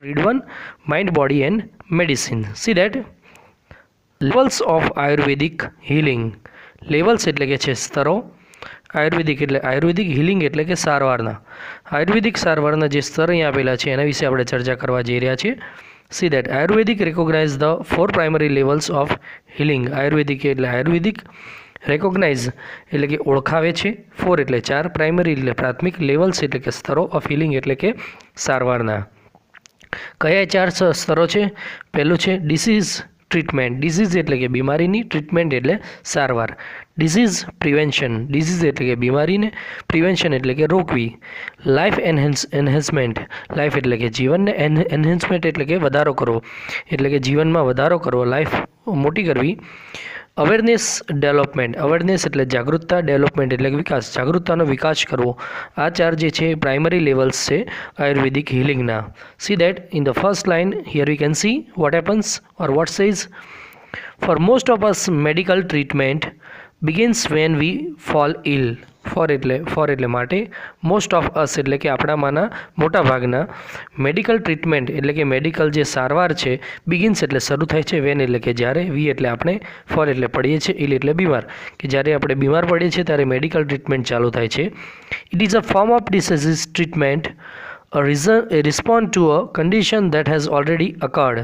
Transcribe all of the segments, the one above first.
Read one, mind, body, and medicine. See that levels of Ayurvedic healing. Levels એટલે કે છે સ્તરો. આયુર્વેદિક healing એટલે કે સારવારના. આયુર્વેદિક સારવારના જે સ્તર અહીં આપેલા છે એના વિશે આપણે ચર્ચા કરવા જઈ રહ્યા છીએ. See that Ayurvedic recognize the four primary levels of healing. Ayurvedic recognise એટલે કે ઓળખાવે છે. 4 એટલે 4, પ્રાઇમરી એટલે પ્રાથમિક, લેવલ્સ એટલે કે સ્તરો, ઓફ હિલિંગ એટલે કે સારવારના. કયા 4 સ્તરો છે? પહેલું છે ડિસીઝ ટ્રીટમેન્ટ. ડિસીઝ એટલે કે બીમારીની, ટ્રીટમેન્ટ એટલે સારવાર. Disease prevention. ડિસીઝ એટલે કે બીમારીને, પ્રિવેન્શન એટલે કે રોકવી. લાઈફ એન્હેન્સમેન્ટ. લાઈફ એટલે કે જીવનને, એન્હેન્સમેન્ટ એટલે કે વધારો કરવો, એટલે કે જીવનમાં વધારો કરવો, લાઈફ મોટી કરવી. Awareness development. અવેરનેસ એટલે જાગૃતતા, ડેવલપમેન્ટ એટલે કે વિકાસ, જાગૃતતાનો વિકાસ કરવો. આ 4 જે છે પ્રાઇમરી લેવલ્સ છે આયુર્વેદિક હિલિંગના. See that in the first line here we can see what happens or what says. For most of us medical treatment begins when we fall ill. For એટલે માટે, મોસ્ટ ઓફ અસ એટલે કે આપણામાંના મોટા ભાગના, medical treatment એટલે કે medical જે સારવાર છે, બિગિન્સ એટલે શરૂ થાય છે, વેન એટલે કે જ્યારે, વી એટલે આપણે, ફોર એટલે પડીએ છીએ, ઇલ એટલે બીમાર, કે જ્યારે આપણે બીમાર પડીએ છીએ ત્યારે મેડિકલ ટ્રીટમેન્ટ ચાલુ થાય છે. It is a form of disease treatment, a response to a condition that has already occurred.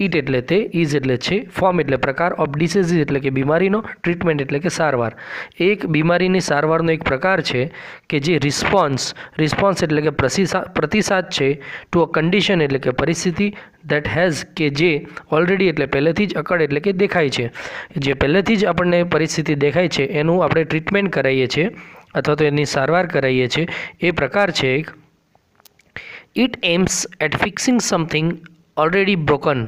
It એટલે તે, is એટલે છે, ફોર્મ એટલે પ્રકાર, ઓફ ડિસીઝ એટલે કે બીમારીનો, ટ્રીટમેન્ટ એટલે કે સારવાર. એક બીમારીની સારવારનો એક પ્રકાર છે કે જે રિસ્પોન્સ એટલે કે પ્રતિસાદ છે, ટુ અ કન્ડિશન એટલે કે પરિસ્થિતિ, દેટ હેઝ કે જે, ઓલરેડી એટલે પહેલેથી જ, અકર્ડ એટલે કે દેખાય છે, જે પહેલેથી જ આપણને પરિસ્થિતિ દેખાય છે એનું આપણે ટ્રીટમેન્ટ કરાવીએ છીએ અથવા તો એની સારવાર કરાવીએ છીએ, એ પ્રકાર છે એક. It aims at fixing something already broken.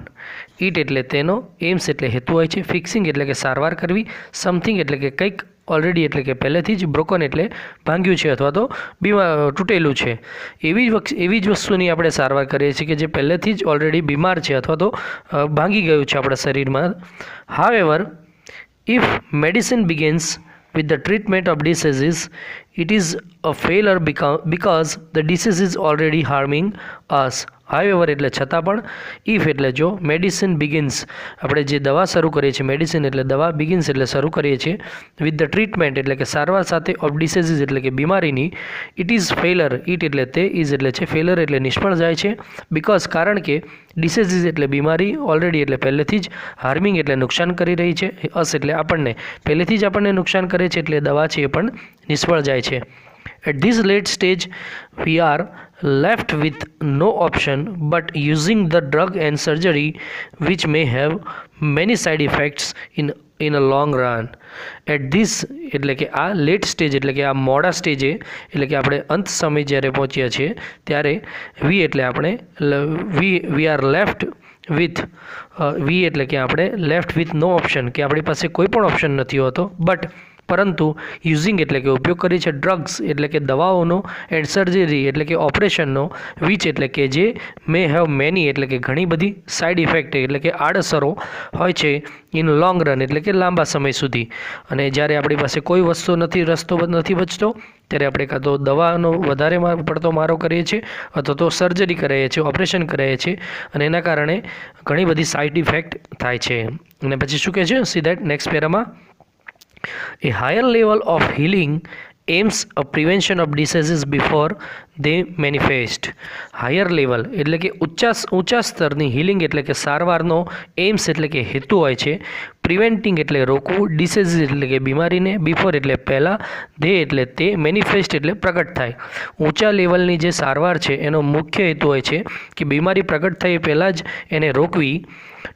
It એટલે તેનો, એમ્સ એટલે હેતુ હોય છે, ફિક્સિંગ એટલે કે સારવાર કરવી, સમથિંગ એટલે કે કંઈક, ઓલરેડી એટલે કે પહેલેથી જ, બ્રોકન એટલે ભાંગ્યું છે અથવા તો તૂટેલું છે, એવી જ વસ્તુની આપણે સારવાર કરીએ છીએ કે જે પહેલેથી જ ઓલરેડી બીમાર છે અથવા તો ભાંગી ગયું છે આપણા શરીરમાં. However, if medicine begins with the treatment of diseases, it is a failure because the disease is already harming us. However એટલે છતાં પણ, ઇફ એટલે જો, મેડિસિન બિગિન્સ આપણે જે દવા શરૂ કરીએ છીએ, મેડિસિન એટલે દવા, બિગિન્સ એટલે શરૂ કરીએ છીએ, વિથ ધ ટ્રીટમેન્ટ એટલે કે સારવાર સાથે, ઓફ ડિસીઝીસ એટલે કે બીમારીની, ઇટ ઇઝ ફેલર, ઇટ એટલે તે, ઇઝ એટલે છે, ફેલર એટલે નિષ્ફળ જાય છે, બિકોઝ કારણ કે, ડિસીઝીસ એટલે બીમારી, ઓલરેડી એટલે પહેલેથી જ, હાર્મિંગ એટલે નુકસાન કરી રહી છે, અસ એટલે આપણને, પહેલેથી જ આપણને નુકસાન કરે છે એટલે દવા છે એ પણ નિષ્ફળ જાય છે. At this late stage, we are left with no option but using the drug and surgery, which may have many side effects in a long run. At this એટલે કે આ લેટ સ્ટેજ એટલે કે આ મોડા સ્ટેજે, એટલે કે આપણે અંત સમય જ્યારે પહોંચ્યા છીએ ત્યારે, વી એટલે આપણે, વી આર લેફ્ટ વિથ, વી એટલે કે આપણે લેફ્ટ વિથ નો ઓપ્શન, કે આપણી પાસે કોઈ પણ ઓપ્શન નથી હોતો, બટ પરંતુ યુઝિંગ એટલે કે ઉપયોગ કરીએ છીએ, ડ્રગ્સ એટલે કે દવાઓનો, એન્ડ સર્જરી એટલે કે ઓપરેશનનો, વિચ એટલે કે જે, મે હેવ મેની એટલે કે ઘણી બધી, સાઇડ ઇફેક્ટ એટલે કે આડઅસરો હોય છે, ઇન લોંગ રન એટલે કે લાંબા સમય સુધી. અને જ્યારે આપણી પાસે કોઈ વસ્તુ નથી, રસ્તો નથી બચતો, ત્યારે આપણે કાં તો દવાનો વધારે પડતો મારો કરીએ છીએ અથવા તો સર્જરી કરાવીએ છીએ, ઓપરેશન કરાવીએ છીએ, અને એના કારણે ઘણી બધી સાઇડ ઇફેક્ટ થાય છે. અને પછી શું કહે છે? સી દેટ નેક્સ્ટ પેરામાં, a higher level of healing aims a prevention of diseases before they manifest. Higher level એટલે કે ઊંચા સ્તરની હિલિંગ એટલે કે સારવારનો, એમ્સ એટલે કે હેતુ હોય છે, પ્રિવેન્ટિંગ એટલે રોકવું, ડિસીઝ એટલે કે બીમારીને, બિફોર એટલે પહેલાં, ધે એટલે તે, મેનિફેસ્ટ એટલે પ્રગટ થાય. ઊંચા લેવલની જે સારવાર છે એનો મુખ્ય હેતુ હોય છે કે બીમારી પ્રગટ થાય એ પહેલાં જ એને રોકવી.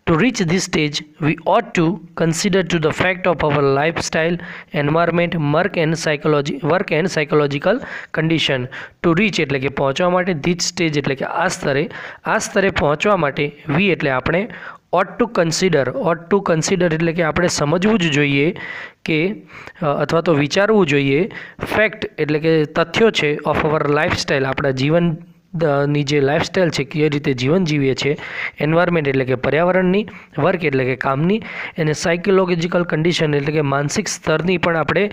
To reach this stage, we ought to consider to the fact of our lifestyle, environment, work and psychological condition. To reach એટલે કે પહોંચવા માટે, this stage એટલે કે આ સ્તરે પહોંચવા માટે, we એટલે આપણે, ought to consider એટલે કે આપણે સમજવું જ જોઈએ કે અથવા તો વિચારવું જોઈએ, ફેક્ટ એટલે કે તથ્યો છે, ઓફ અવર લાઈફસ્ટાઈલ આપણા જીવન ની જે લાઈફસ્ટાઈલ છે, કઈ રીતે જીવન જીવીએ છીએ, એન્વાયરમેન્ટ એટલે કે પર્યાવરણની, વર્ક એટલે કે કામની, અને સાયકોલોજિકલ કન્ડિશન એટલે કે માનસિક સ્તરની પણ આપણે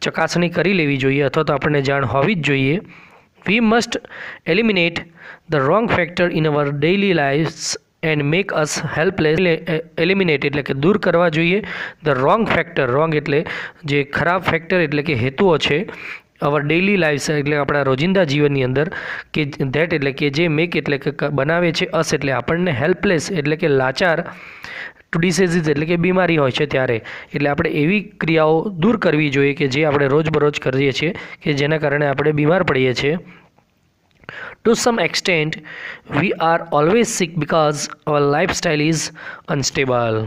ચકાસણી કરી લેવી જોઈએ અથવા તો આપણને જાણ હોવી જ જોઈએ. We must eliminate the wrong factor in our daily lifes and make us helpless. Eliminate એટલે કે દૂર કરવા જોઈએ ધ રોંગ ફેક્ટર. રોંગ એટલે જે ખરાબ ફેક્ટર એટલે કે હેતુઓ છે અવર ડેઇલી લાઈફ્સ એટલે આપણા રોજિંદા જીવનની અંદર કે ધેટ એટલે કે જે મેક એટલે કે બનાવે છે અસ એટલે આપણને હેલ્પલેસ એટલે કે લાચાર ટુ ડિસીઝીસ એટલે કે બીમારી હોય છે ત્યારે. એટલે આપણે એવી ક્રિયાઓ દૂર કરવી જોઈએ કે જે આપણે રોજબરોજ કરીએ છીએ કે જેના કારણે આપણે બીમાર પડીએ છીએ. To some extent, we are always sick because our lifestyle is unstable.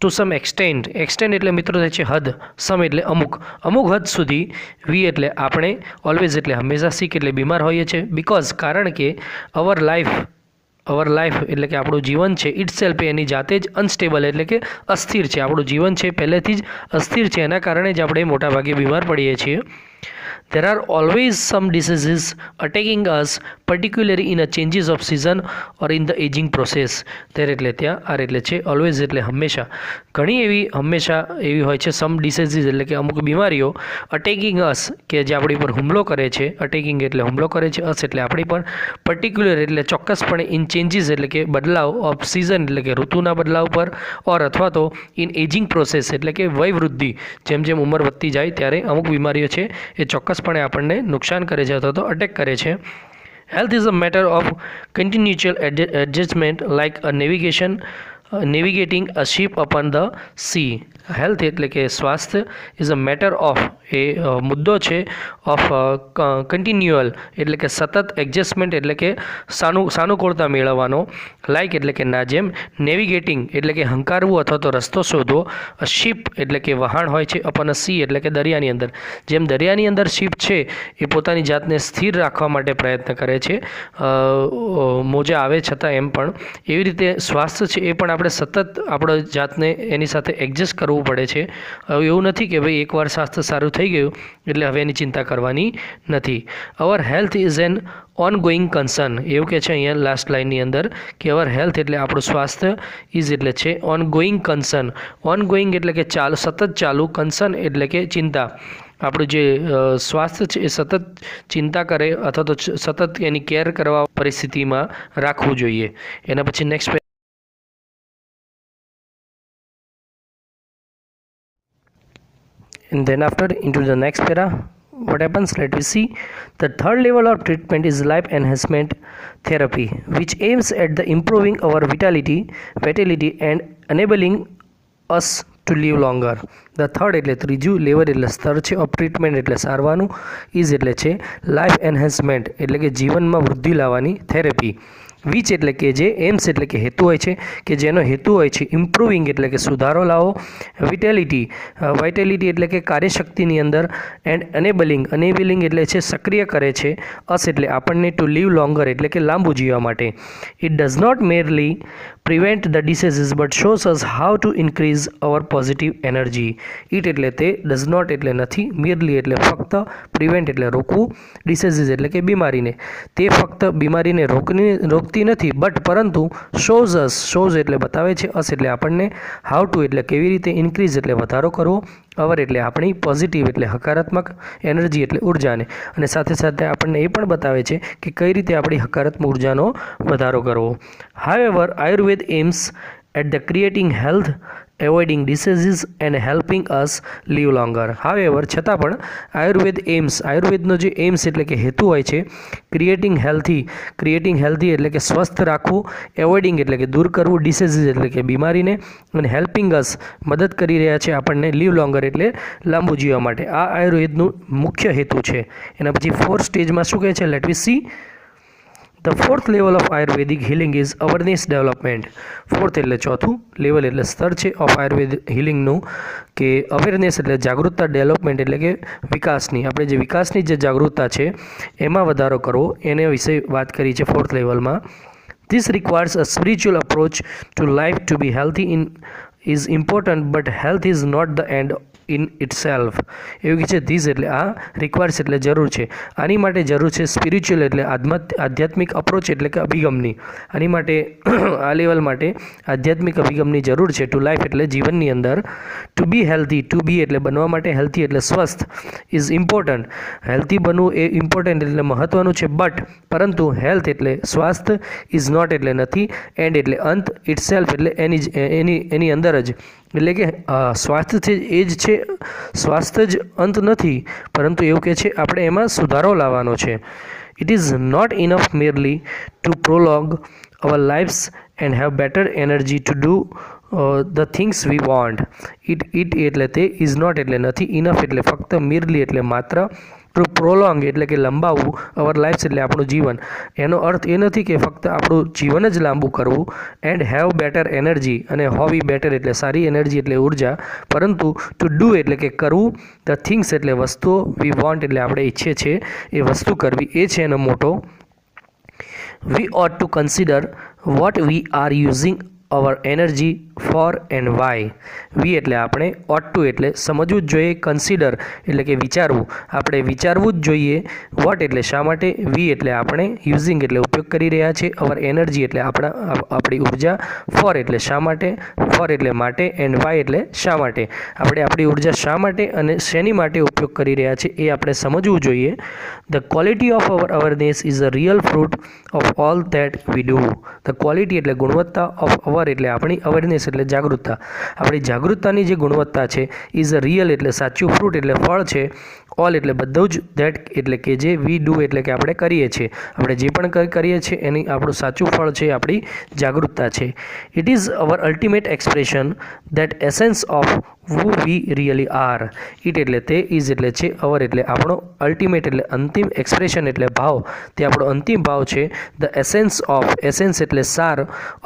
To some extent, extent એટલે મિત્રો થાય છે હદ, સમ એટલે અમુક, અમુક હદ સુધી, વી એટલે આપણે, ઓલવેઝ એટલે હંમેશા, સિક એટલે બીમાર હોઈએ છીએ, બિકોઝ કારણ કે અવર લાઈફ એટલે કે આપણું જીવન છે ઇટ સેલ્ફ એની જાતે જ અનસ્ટેબલ એટલે કે અસ્થિર છે. આપણું જીવન છે પહેલેથી જ અસ્થિર છે, એના કારણે જ આપણે મોટાભાગે બીમાર પડીએ છીએ. There are always some diseases attacking us, particularly in a changes of season or in the aging process. there એટલે ત્યાં, આર એટલે છે, always એટલે હંમેશા, ઘણી હંમેશા એવી હોય છે સમ ડિસીઝીસ એટલે કે અમુક બીમારીઓ અટેકિંગ અસ કે જે આપણી પર હુમલો કરે છે. અટેકિંગ એટલે હુમલો કરે છે, અસ એટલે આપણી પર, પર્ટિક્યુલર એટલે ચોક્કસપણે, ઇન ચેન્જીસ એટલે કે બદલાવ, ઓફ સિઝન એટલે કે ઋતુના બદલાવ પર, ઓર અથવા તો ઇન એજિંગ પ્રોસેસ એટલે કે વય વૃદ્ધિ, જેમ જેમ ઉંમર વધતી જાય ત્યારે અમુક બીમારીઓ છે એ ચોક્કસપણે આપણને નુકસાન કરે છે અથવા તો અટેક કરે છે. Health is a matter of કન્ટિન્યુઅલ adjustment like a navigating a ship upon the sea. Health એટલે કે સ્વાસ્થ્ય ઇઝ અ મેટર ઓફ એ મુદ્દો છે ઓફ કન્ટિન્યુઅલ એટલે કે સતત, એડજસ્ટમેન્ટ એટલે કે સાનુકૂળતા મેળવવાનો, લાઇક એટલે કે ના જેમ, નેવિગેટિંગ એટલે કે હંકારવું અથવા તો રસ્તો શોધવો, શિપ એટલે કે વહાણ હોય છે, અપોન સી એટલે કે દરિયાની અંદર. જેમ દરિયાની અંદર શિપ છે એ પોતાની જાતને સ્થિર રાખવા માટે પ્રયત્ન કરે છે મોજા આવે છતાં, એમ પણ એવી રીતે સ્વાસ્થ્ય છે એ પણ આપણે સતત આપણા જાતને એની સાથે એડજસ્ટ કરવું પડે છે. હવે એવું નથી કે ભાઈ એકવાર સ્વાસ્થ્ય સારું થઈ ગયું એટલે હવે એની ચિંતા કરવાની નથી. અવર health is an ongoing concern. એવું કે છે અહીંયા લાસ્ટ લાઇનની અંદર કે અવર હેલ્થ એટલે આપણું સ્વાસ્થ્ય, ઇઝ એટલે છે ઓનગોઈંગ કન્સર્ન. ઓનગોઈંગ એટલે કે સતત ચાલુ, કન્સર્ન એટલે કે ચિંતા. આપણું જે સ્વાસ્થ્ય છે એ સતત ચિંતા કરે અથવા તો સતત એની કેર કરવા પરિસ્થિતિમાં રાખવું જોઈએ. એના પછી next and then after into the next para, what happens, let me see. The third level of treatment is life enhancement therapy, which aims at the improving our vitality and enabling us to live longer. The third એટલે ત્રીજું level એટલે સ્તર છે of treatment એટલે સારવાનું, is એટલે છે life enhancement એટલે કે જીવનમાં વૃદ્ધિ લાવવાની થેરેપી, વિચ એટલે કે જે, એમ્સ એટલે કે હેતુ હોય છે કે જેનો હેતુ હોય છે ઇમ્પ્રુવિંગ એટલે કે સુધારો લાવો, વાઇટેલિટી એટલે કે કાર્યશક્તિની અંદર, એન્ડ એનેબલિંગ એટલે છે સક્રિય કરે છે, અસ એટલે આપણને, ટુ લીવ લોંગર એટલે કે લાંબુ જીવવા માટે. It does not merely prevent the diseases but shows us how to increase our positive energy. It એટલે તે, ડઝ નોટ એટલે નથી, મેરલી એટલે ફક્ત, પ્રિવેન્ટ એટલે રોકવું, ડિસીઝીસ એટલે કે બીમારીને, તે ફક્ત બીમારીને રોકતી નથી બટ પરંતુ, શોઝ એટલે બતાવે છે, અસ એટલે આપણને, હાઉ ટુ એટલે કેવી રીતે, ઇન્ક્રીઝ એટલે વધારો કરવો, અવર એટલે આપણી, પોઝિટિવ એટલે હકારાત્મક, એનર્જી એટલે ઉર્જાને, અને સાથે સાથે આપણને એ પણ બતાવે છે કે કઈ રીતે આપણી હકારાત્મક ઉર્જાનો વધારો કરવો. However Ayurveda aims at the creating health, avoiding diseases and helping us live longer. However છતાં પણ આયુર્વેદનો જે એમ્સ એટલે કે હેતુ હોય છે, ક્રિએટિંગ હેલ્ધી એટલે કે સ્વસ્થ રાખવું, એવોઇડિંગ એટલે કે દૂર કરવું, ડિસીઝીસ એટલે કે બીમારીને, અને હેલ્પિંગ અસ મદદ કરી રહ્યા છે આપણને લીવ લોંગર એટલે લાંબુ જીવવા માટે. આ આયુર્વેદનું મુખ્ય હેતુ છે. એના પછી 4th સ્ટેજમાં શું કહે છે, let we see. The fourth level of Ayurvedic healing is awareness development. Fourth એટલે ચોથું, લેવલ એટલે સ્તર છે ઓફ આયુર્વેદ હિલિંગનું કે અવેરનેસ એટલે જાગૃતતા, ડેવલપમેન્ટ એટલે કે વિકાસની, આપણે જે વિકાસની જે જાગૃતતા છે એમાં વધારો કરવો, એને વિશે વાત કરી છે 4th લેવલમાં. This requires a spiritual approach to life. To be healthy is important, but health is not the end in itself. એવું કે છે ધીસ એટલે આ, રિક્વાયર્સ એટલે જરૂર છે. આની માટે જરૂર છે સ્પિરિચ્યુઅલ એટલે આધ્યાત્મિક અપ્રોચ એટલે કે અભિગમની. આની માટે આ લેવલ માટે આધ્યાત્મિક અભિગમની જરૂર છે. ટુ લાઈફ એટલે જીવનની અંદર. ટુ બી હેલ્ધી, ટુ બી એટલે બનવા માટે, હેલ્ધી એટલે સ્વસ્થ. ઇઝ ઇમ્પોર્ટન્ટ, હેલ્ધી બનવું એ ઇમ્પોર્ટન્ટ એટલે મહત્ત્વનું છે. બટ પરંતુ હેલ્થ એટલે સ્વાસ્થ્ય, ઇઝ નોટ એટલે નથી, એન્ડ એટલે અંત, ઇટસેલ્ફ એટલે એની અંદર જ, એટલે કે સ્વાસ્થ્ય છે એ જ છે, સ્વાસ્થ્ય જ અંત નથી, પરંતુ એવું કે છે આપણે એમાં સુધારો લાવવાનો છે. It is not enough merely to prolong our lives and have better energy to do the things we want. It એટલે તે, ઇઝ નોટ એટલે નથી, ઇનફ એટલે ફક્ત, merely એટલે માત્ર, ટુ પ્રોલોંગ એટલે કે લંબાવવું, અવર લાઈફ્સ એટલે આપણું જીવન. એનો અર્થ એ નથી કે ફક્ત આપણું જીવન જ લાંબુ કરવું, એન્ડ હેવ બેટર એનર્જી અને હોવી બેટર એટલે સારી એનર્જી એટલે ઉર્જા, પરંતુ ટુ ડુ એટલે કે કરવું, ધ થિંગ્સ એટલે વસ્તુઓ, વી વોન્ટ એટલે આપણે ઈચ્છીએ છીએ એ વસ્તુ કરવી, એ છે એનો મોટો. વી ought to consider what we are using our energy for and why. વી એટલે આપણે, ought to એટલે સમજવું જ જોઈએ, કન્સિડર એટલે કે વિચારવું, આપણે વિચારવું જ જોઈએ. વોટ એટલે શા માટે, વી એટલે આપણે, યુઝિંગ એટલે ઉપયોગ કરી રહ્યા છે, અવર એનર્જી એટલે આપણી ઉર્જા, ફોર એટલે શા માટે, ફોર એટલે માટે, એન્ડ વાય એટલે શા માટે, આપણે આપણી ઉર્જા શા માટે અને શેની માટે ઉપયોગ કરી રહ્યા છે એ આપણે સમજવું જોઈએ. The quality of our awareness is a real fruit of all that we do. The quality એટલે ગુણવત્તા, ઓફ અવર એટલે આપણી, અવેરનેસ એટલે જાગૃતતા, આપણી જાગૃતતાની જે ગુણવત્તા છે, ઇઝ અ રિયલ એટલે સાચું, ફ્રૂટ એટલે ફળ છે, ઓલ એટલે બધું જ, ધેટ એટલે કે જે, વી ડુ એટલે કે આપણે કરીએ છીએ, આપણે જે પણ કરીએ છીએ એની આપણું સાચું ફળ છે આપણી જાગૃતતા છે. It is hour ultimate expression that essence of who we really are. It એટલે તે, ઇઝ એટલે છે, અવર એટલે આપણો, અલ્ટિમેટ એટલે અંતિમ, એક્સપ્રેશન એટલે ભાવ, તે આપણો અંતિમ ભાવ છે. ધ એસેન્સ ઓફ, એસેન્સ એટલે સાર,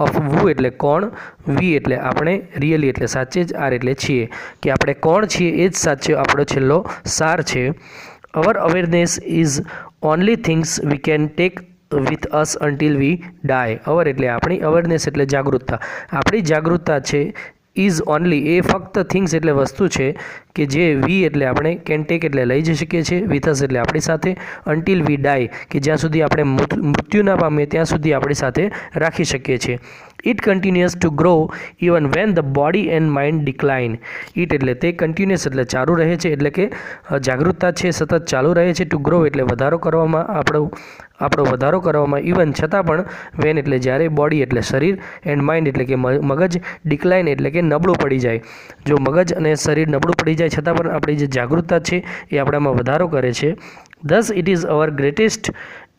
ઓફ who એટલે કોણ, વી એટલે આપણે, રિયલી એટલે સાચે જ, આર એટલે છીએ, કે આપણે કોણ છીએ એ જ સાચે આપણો છેલ્લો સાર છે. Our awareness is only things we can take with us until we die. Our એટલે આપણી, અવેરનેસ એટલે જાગૃતતા, આપણી જાગૃતતા છે, ઇઝ ઓનલી એ ફક્ત, થિંગ્સ એટલે વસ્તુ છે કે જે, વી એટલે આપણે, કેન ટેક એટલે લઈ જઈ શકીએ છીએ, વિથ અસ એટલે આપણી સાથે, અન્ટિલ વી ડાય કે જ્યાં સુધી આપણે મૃત્યુ ના પામીએ ત્યાં સુધી આપણી સાથે રાખી શકીએ છીએ. It continuous two grow even when the body and mind decline. It એટલે તે, કન્ટિન્યુઅસ એટલે ચાલુ રહે છે, એટલે કે જાગૃતતા છે સતત ચાલુ રહે છે, ટુ ગ્રો એટલે વધારો કરવામાં, આપણો વધારો કરવામાં, ઇવન છતાં પણ, વેન એટલે જ્યારે, બોડી એટલે શરીર, એન્ડ માઇન્ડ એટલે કે મગજ, ડિક્લાઇન એટલે કે નબળું પડી જાય. જો મગજ અને શરીર નબળું પડી જાય છતાં પણ આપણી જે જાગૃતતા છે એ આપણામાં વધારો કરે છે. Thus it is our greatest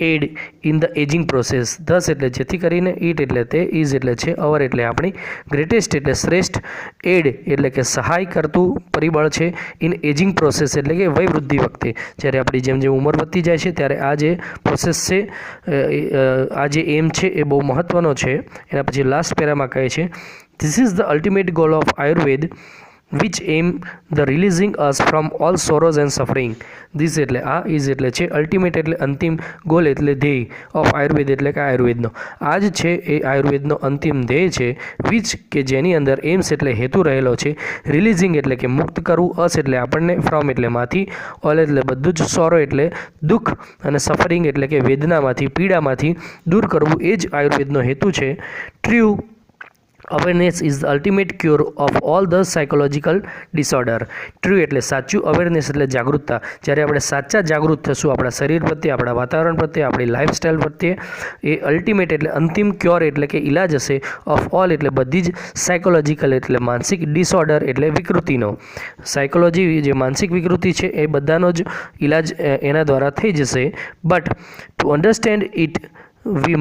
aid in the ageing process. Thus એટલે જેથી કરીને, ઇટ એટલે તે, ઇઝ એટલે છે, અવર એટલે આપણી, ગ્રેટેસ્ટ એટલે શ્રેષ્ઠ, એડ એટલે કે સહાય કરતું પરિબળ છે, ઇન એજિંગ પ્રોસેસ એટલે કે વયવૃદ્ધિ વખતે, જ્યારે આપણી જેમ જેમ ઉંમર વધતી જાય છે ત્યારે આ જે પ્રોસેસ છે, આ જે એમ છે એ બહુ મહત્ત્વનો છે. એના પછી લાસ્ટ પેરામાં કહે છે, this is the ultimate goal of Ayurveda which aim the releasing us from all sorrows and suffering. This એટલે આ, ઇઝ એટલે છે, અલ્ટિમેટ એટલે અંતિમ, ગોલ એટલે ધ્યેય, ઓફ આયુર્વેદ એટલે કે આયુર્વેદનો, આ જ છે એ આયુર્વેદનો અંતિમ ધ્યેય છે. વિચ કે જેની અંદર, એમ્સ એટલે હેતુ રહેલો છે, રિલીઝિંગ એટલે કે મુક્ત કરવું, અસ એટલે આપણને, ફ્રોમ એટલે માંથી, ઓલ એટલે બધું જ, સોરો એટલે દુઃખ અને સફરિંગ એટલે કે વેદનામાંથી, પીડામાંથી દૂર કરવું, એ જ આયુર્વેદનો હેતુ છે. True awareness is the ultimate cure of all the psychological disorder. True એટલે સાચું, અવેરનેસ એટલે જાગૃતતા, જ્યારે આપણે સાચા જાગૃત થશું આપણા શરીર પ્રત્યે, આપણા વાતાવરણ પ્રત્યે, આપણી લાઈફસ્ટાઈલ પ્રત્યે, એ અલ્ટિમેટ એટલે અંતિમ, ક્યોર એટલે કે ઇલાજ હશે, ઓફ ઓલ એટલે બધી જ, સાયકોલોજીકલ એટલે માનસિક, ડિસઓર્ડર એટલે વિકૃતિનો, સાયકોલોજી જે માનસિક વિકૃતિ છે એ બધાનો જ ઇલાજ એના દ્વારા થઈ જશે. But to understand it we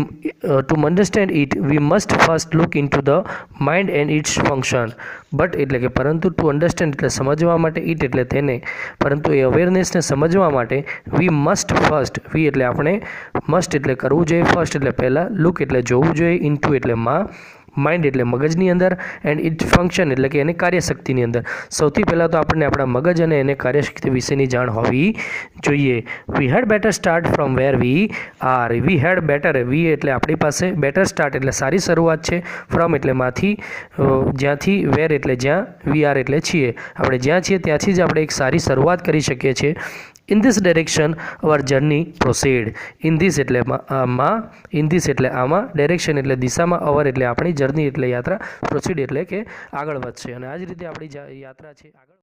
must first look into the mind and its function. But એટલે કે પરંતુ, ટુ અન્ડરસ્ટેન્ડ એટલે સમજવા માટે, ઇટ એટલે તેને, પરંતુ એ અવેરનેસને સમજવા માટે, વી મસ્ટ ફર્સ્ટ, વી એટલે આપણે, મસ્ટ એટલે કરવું જોઈએ, ફર્સ્ટ એટલે પહેલાં, લુક એટલે જોવું જોઈએ, ઇન્ટુ એટલે માં, માઇન્ડ એટલે મગજની અંદર એન્ડ ઇટ ફંક્શન એટલે કે એની કાર્યશક્તિની અંદર. સૌથી પહેલાં તો આપણને આપણા મગજ અને એને કાર્યશક્તિ વિશેની જાણ હોવી જોઈએ. We had better start from where we are. We had better, we એટલે આપણી પાસે, બેટર સ્ટાર્ટ એટલે સારી શરૂઆત છે, ફ્રોમ એટલે માંથી, જ્યાંથી, વેર એટલે જ્યાં, વી આર એટલે છીએ. આપણે જ્યાં છીએ ત્યાંથી જ આપણે એક સારી શરૂઆત કરી શકીએ છીએ. In this direction our journey proceed. In this એટલે આમાં, ઇન ધીસ એટલે આમાં, ડાયરેક્શન એટલે દિશામાં, અવર એટલે આપણી, જર્ની એટલે યાત્રા, પ્રોસીડ એટલે કે આગળ વધશે. અને આ જ રીતે આપણી યાત્રા છે આગળ